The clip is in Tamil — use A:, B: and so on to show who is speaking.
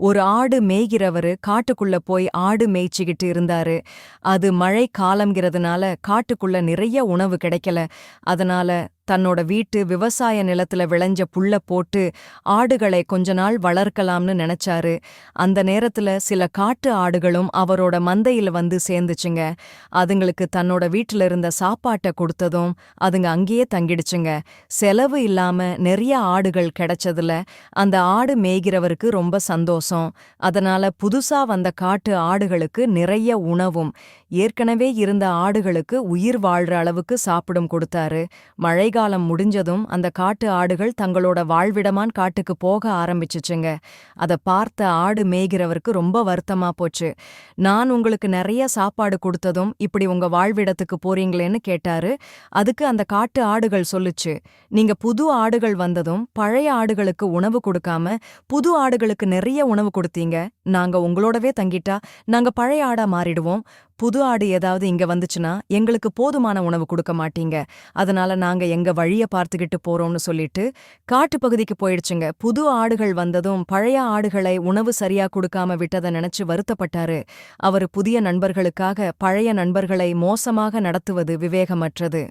A: ஒரு ஆடு மேய்கிறவரு காட்டுக்குள்ள போய் ஆடு மேய்ச்சிக்கிட்டு இருந்தாரு. அது மழை காலம்ங்கிறதுனால காட்டுக்குள்ள நிறைய உணவு கிடைக்கல. அதனால தன்னோட வீட்டு விவசாய நிலத்துல விளைஞ்ச புல்ல போட்டு ஆடுகளை கொஞ்ச நாள் வளர்க்கலாம்னு நினைச்சாரு. அந்த நேரத்துல சில காட்டு ஆடுகளும் அவரோட மந்தையில வந்து சேர்ந்துச்சுங்க. அதுங்களுக்கு தன்னோட வீட்டுல இருந்த சாப்பாட்டை கொடுத்ததும் அதுங்க அங்கேயே தங்கிடுச்சுங்க. செலவு இல்லாம நிறைய ஆடுகள் கிடைச்சதுல அந்த ஆடு மேய்கிறவருக்கு ரொம்ப சந்தோஷம். அதனால புதுசா வந்த காட்டு ஆடுகளுக்கு நிறைய உணவும் ஏற்கனவே இருந்த ஆடுகளுக்கு உயிர் வாழ்ற அளவுக்கு சாப்பிடும் கொடுத்தாரு. மழைக்காலம் முடிஞ்சதும் அந்த காட்டு ஆடுகள் தங்களோட வாழ்விடமான் காட்டுக்கு போக ஆரம்பிச்சுச்சுங்க. அத பார்த்த ஆடு மேய்கிறவருக்கு ரொம்ப வருத்தமா போச்சு. நான் உங்களுக்கு நிறைய சாப்பாடு கொடுத்ததும் இப்படி உங்க வாழ்விடத்துக்கு போறீங்களேன்னு கேட்டாரு. அதுக்கு அந்த காட்டு ஆடுகள் சொல்லுச்சு, நீங்க புது ஆடுகள் வந்ததும் பழைய ஆடுகளுக்கு உணவு கொடுக்காம புது ஆடுகளுக்கு நிறைய உணவு கொடுத்தீங்க. நாங்க உங்களோடவே தங்கிட்டா நாங்க பழைய ஆடா மாறிடுவோம். புது ஆடு ஏதாவது இங்க வந்துச்சுன்னா எங்களுக்கு போதுமான உணவு கொடுக்க மாட்டீங்க. அதனால நாங்க எங்க வழிய பார்த்துக்கிட்டு போறோம்னு சொல்லிட்டு காட்டுப்பகுதிக்கு போயிடுச்சுங்க. புது ஆடுகள் வந்ததும் பழைய ஆடுகளை உணவு சரியா கொடுக்காம விட்டதை நினைச்சு வருத்தப்பட்டாரு. அவரு புதிய நண்பர்களுக்காக பழைய நண்பர்களை மோசமாக நடத்துவது விவேகமற்றது.